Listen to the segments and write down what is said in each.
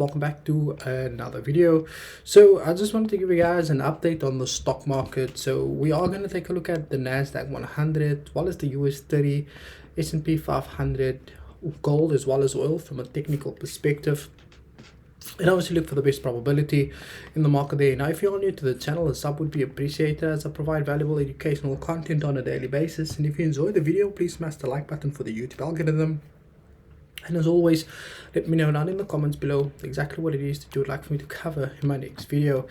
Welcome back to another video. So I just wanted to give you guys an update on the stock market. So we are going to take a look at the NAS100 as well as the US30, SNP500, gold as well as oil from a technical perspective, and obviously look for the best probability in the market there. Now if you're new to the channel, a sub would be appreciated as I provide valuable educational content on a daily basis. And if you enjoy the video, please smash the like button for the YouTube algorithm. And as always, let me know down in the comments below exactly what it is that you would like for me to cover in my next video.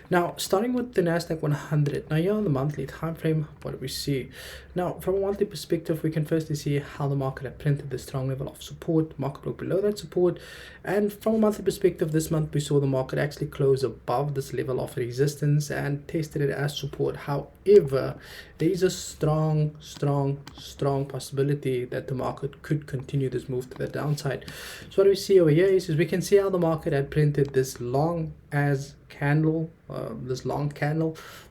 Now, starting with the NASDAQ 100. Now, here on the monthly time frame, what do we see? Now, from a monthly perspective, we can firstly see how the market had printed the strong level of support. Market broke below that support. And from a monthly perspective, this month we saw the market actually close above this level of resistance and tested it as support. However, there is a strong possibility that the market could continue this move to the downside. So what we see over here is we can see how the market had printed this long candle,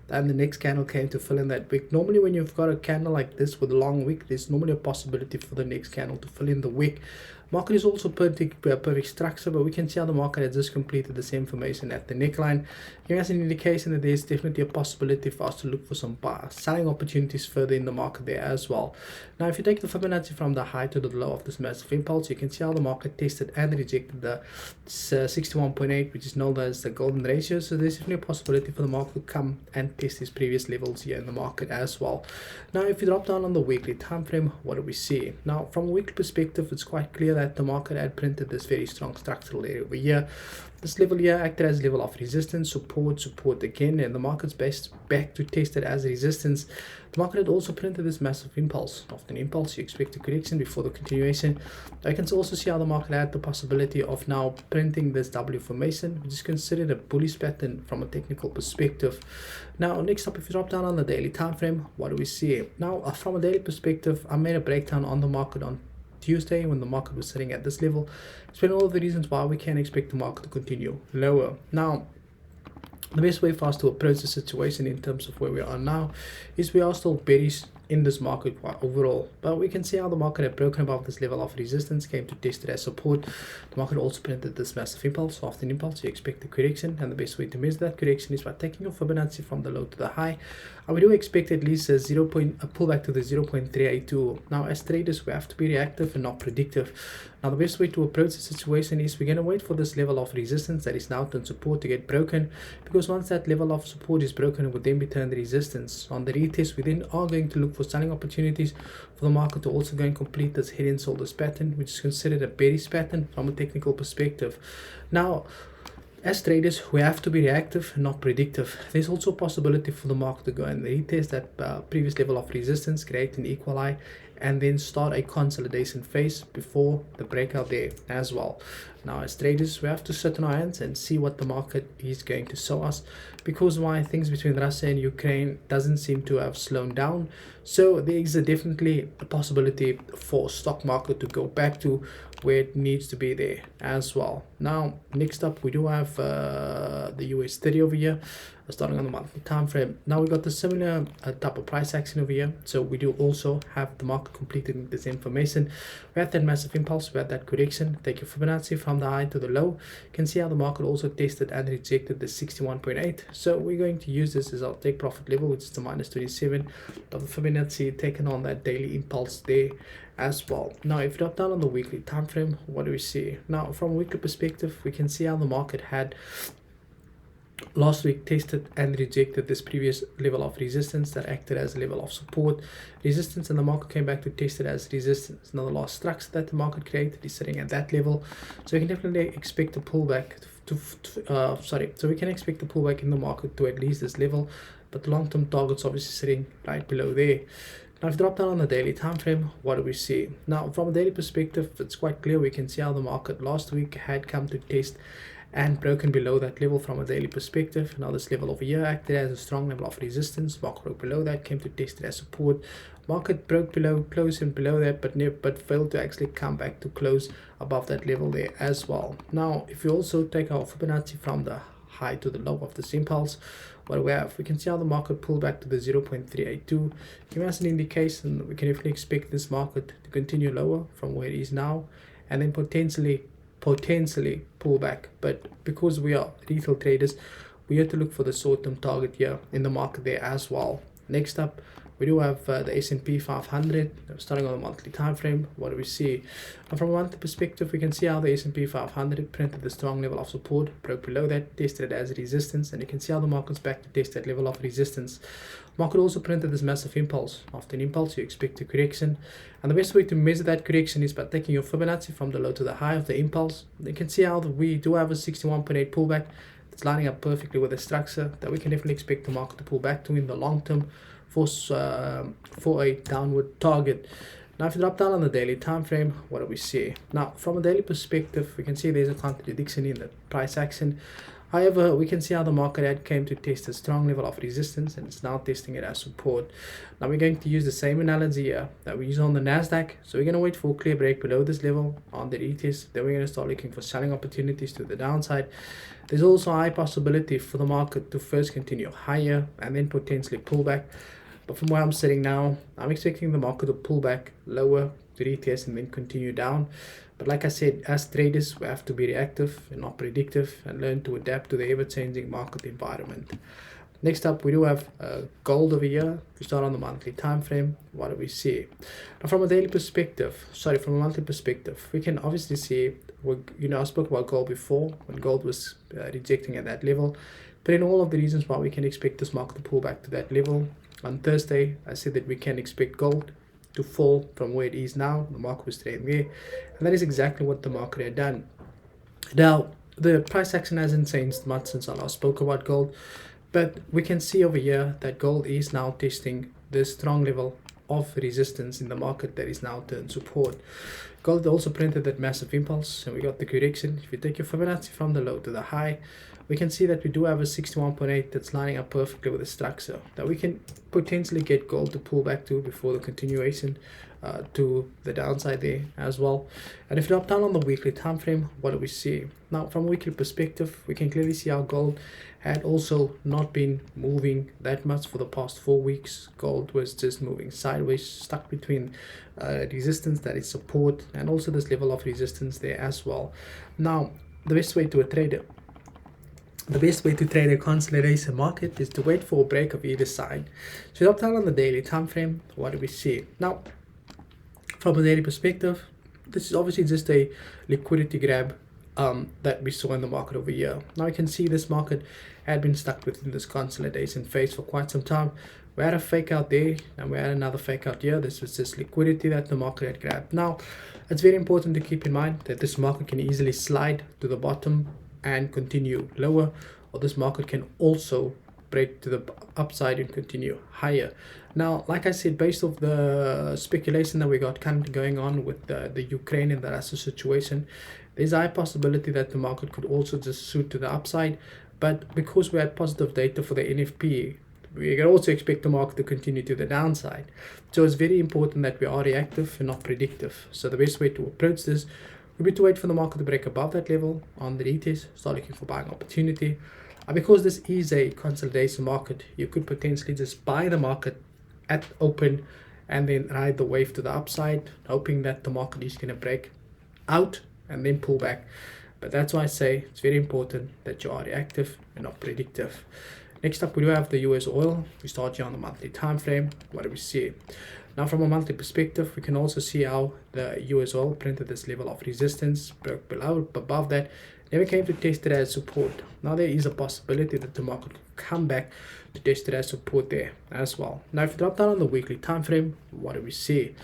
and the next candle came to fill in that wick. Normally when you've got a candle like this with a long wick, there's normally a possibility for the next candle to fill in the wick. Market is also perfect structure, but we can see how the market has just completed the same formation at the neckline, giving us an indication that there's definitely a possibility for us to look for some selling opportunities further in the market there as well. Now, if you take the Fibonacci from the high to the low of this massive impulse, you can see how the market tested and rejected the 61.8, which is known as the golden ratio. So there's definitely a possibility for the market to come and test these previous levels here in the market as well. Now, if you drop down on the weekly time frame, what do we see? Now, from a weekly perspective, it's quite clear that the market had printed this very strong structural area over here. This level here acted as a level of resistance, support again, and the market's back to test it as resistance. The market had also printed this massive impulse. After an impulse, you expect a correction before the continuation. I can also see how the market had the possibility of now printing this W formation, which is considered a bullish pattern from a technical perspective. Now, next up, if you drop down on the daily time frame, what do we see? Now, from a daily perspective, I made a breakdown on the market on Tuesday when the market was sitting at this level. Explain all of the reasons why we can expect the market to continue lower. Now, the best way for us to approach the situation in terms of where we are now is we are still bearish in this market overall, but we can see how the market had broken above this level of resistance, came to test it as support. The market also printed this massive impulse. After an impulse, you expect a correction, and the best way to measure that correction is by taking your Fibonacci from the low to the high. And we do expect at least a pullback to the 0.382. Now, as traders, we have to be reactive and not predictive. Now, the best way to approach the situation is we're going to wait for this level of resistance that is now turned support to get broken, because once that level of support is broken, it would then be turned resistance. On the retest, we then are going to look for selling opportunities for the market to also go and complete this head and shoulders pattern, which is considered a bearish pattern from a technical perspective. Now, as traders, we have to be reactive, not predictive. There's also a possibility for the market to go and retest that previous level of resistance, create an equal high, and then start a consolidation phase before the breakout there as well. Now, as traders, we have to sit on our hands and see what the market is going to show us, because why things between Russia and Ukraine doesn't seem to have slowed down. So there is definitely a possibility for stock market to go back to where it needs to be there as well. Now, next up, we do have the US30 over here, starting on the monthly time frame. Now we got the similar type of price action over here. So we do also have the market completing this information. We had that massive impulse, we had that correction. Take your Fibonacci from the high to the low. You can see how the market also tested and rejected the 61.8. So we're going to use this as our take profit level, which is the -27 of the Fibonacci taken on that daily impulse there as well. Now, if you drop down on the weekly time frame, what do we see? Now, from a weekly perspective, we can see how the market had last week tested and rejected this previous level of resistance that acted as a level of support, resistance, and the market came back to test it as resistance. Now, the last structure that the market created is sitting at that level, so we can definitely expect a pullback so we can expect a pullback in the market to at least this level, but the long-term target's obviously sitting right below there. Now, if you drop down on the daily time frame, what do we see? Now, from a daily perspective, it's quite clear. We can see how the market last week had come to test and broken below that level from a daily perspective. Now, this level over here acted as a strong level of resistance. Market broke below that, came to test it as support. Market broke below, close and below that, but failed to actually come back to close above that level there as well. Now, if you also take our Fibonacci from the high to the low of this impulse, what do we have? We can see how the market pulled back to the 0.382, giving us an indication that we can definitely expect this market to continue lower from where it is now, and then potentially potentially pull back. But because we are retail traders, we have to look for the short-term target here in the market there as well. Next up, we do have the SNP500 starting on the monthly time frame. What do we see? From a monthly perspective, we can see how the SNP500 printed the strong level of support, broke below that, tested it as resistance, and you can see how the market's back to test that level of resistance. Market also printed this massive impulse. After an impulse, you expect a correction, and the best way to measure that correction is by taking your Fibonacci from the low to the high of the impulse. You can see how we do have a 61.8 pullback. It's lining up perfectly with the structure that we can definitely expect the market to pull back to in the long term for a downward target. Now if you drop down on the daily time frame, what do we see? Now from a daily perspective, we can see there's a contradiction in the price action. However, we can see how the market had came to test a strong level of resistance and it's now testing it as support. Now we're going to use the same analogy here that we use on the NASDAQ. So we're going to wait for a clear break below this level on the retest. Then we're going to start looking for selling opportunities to the downside. There's also a high possibility for the market to first continue higher and then potentially pull back. But from where I'm sitting now, I'm expecting the market to pull back lower to retest and then continue down. But like I said, as traders, we have to be reactive and not predictive and learn to adapt to the ever-changing market environment. Next up, we do have gold over here. If we start on the monthly time frame, what do we see? Now, from a daily perspective, from a monthly perspective, we can obviously see, I spoke about gold before when gold was rejecting at that level. But in all of the reasons why we can expect this market to pull back to that level. On Thursday, I said that we can expect gold to fall from where it is now. The market was trading there, and that is exactly what the market had done. Now, the price action hasn't changed much since I last spoke about gold, but we can see over here that gold is now testing this strong level of resistance in the market that is now turned support. Gold also printed that massive impulse, and we got the correction. If you take your Fibonacci from the low to the high, we can see that we do have a 61.8 that's lining up perfectly with the structure that we can potentially get gold to pull back to before the continuation to the downside there as well. And if you drop down on the weekly time frame, what do we see? Now from a weekly perspective, we can clearly see how gold had also not been moving that much for the past 4 weeks. Gold was just moving sideways, stuck between resistance that is support and also this level of resistance there as well. Now the best way to trade a consolidation market is to wait for a break of either side. So drop down on the daily time frame, what do we see? Now, from a daily perspective, this is obviously just a liquidity grab that we saw in the market over here. Now you can see this market had been stuck within this consolidation phase for quite some time. We had a fake out there and we had another fake out here. This was just liquidity that the market had grabbed. Now, it's very important to keep in mind that this market can easily slide to the bottom and continue lower, or this market can also break to the upside and continue higher. Now, like I said, based off the speculation that we got currently going on with the Ukraine and the Russia situation, there's a high possibility that the market could also just shoot to the upside. But because we had positive data for the NFP, we can also expect the market to continue to the downside. So it's very important that we are reactive and not predictive. So the best way to approach this would be to wait for the market to break above that level on the retest, start looking for buying opportunity. And because this is a consolidation market, you could potentially just buy the market at open and then ride the wave to the upside, hoping that the market is going to break out and then pull back. But that's why I say it's very important that you are reactive and not predictive. Next up, we do have the US oil. We start here on the monthly time frame. What do we see? Now, from a monthly perspective, we can also see how the US oil printed this level of resistance, broke below, above that, never came to test it as support. Now, there is a possibility that the market could come back to test it as support there as well. Now, if you drop down on the weekly time frame, what do we see?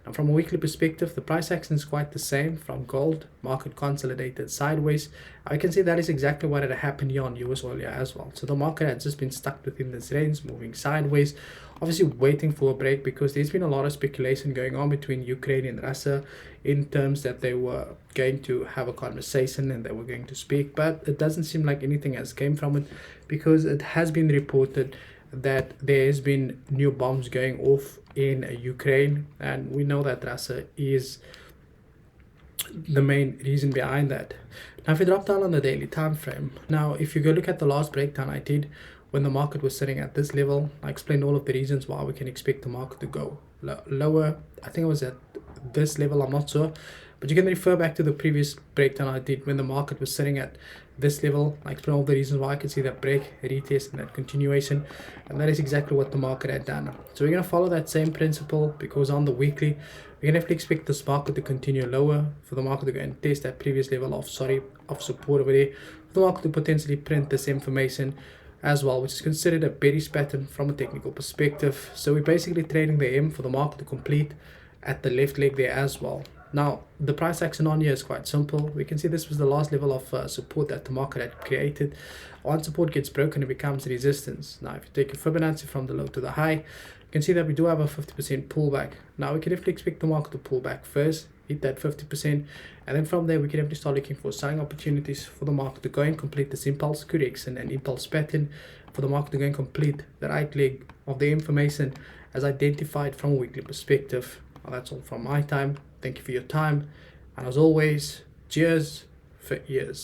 Now, from a weekly perspective, the price action is quite the same. From gold, market consolidated sideways. I can see that is exactly what had happened here on US oil as well. So the market had just been stuck within this range, moving sideways, obviously waiting for a break, because there's been a lot of speculation going on between Ukraine and Russia in terms that they were going to have a conversation and they were going to speak, but it doesn't seem like anything has came from it, because it has been reported that there's been new bombs going off in Ukraine, and we know that Russia is the main reason behind that. Now, if you drop down on the daily time frame, now if you go look at the last breakdown I did when the market was sitting at this level, I explained all of the reasons why we can expect the market to go lower. I think it was at this level, I'm not sure, But you can refer back to the previous breakdown I did when the market was sitting at this level. I explained all the reasons why I could see that break, retest, and that continuation, and that is exactly what the market had done. So we're going to follow that same principle, because on the weekly we can definitely expect this market to continue lower, for the market to go and test that previous level of support over there, for the market to potentially print this information as well, which is considered a bearish pattern from a technical perspective. So we're basically trading the M for the market to complete at the left leg there as well. Now the price action on here is quite simple. We can see this was the last level of support that the market had created. Once support gets broken, it becomes resistance. Now if you take a Fibonacci from the low to the high, you can see that we do have a 50% pullback. Now we can definitely expect the market to pull back first, hit that 50%, and then from there we can definitely start looking for selling opportunities for the market to go and complete this impulse correction and impulse pattern, for the market to go and complete the right leg of the information as identified from a weekly perspective. Now that's all from my time. Thank you for your time, and as always, cheers for ears.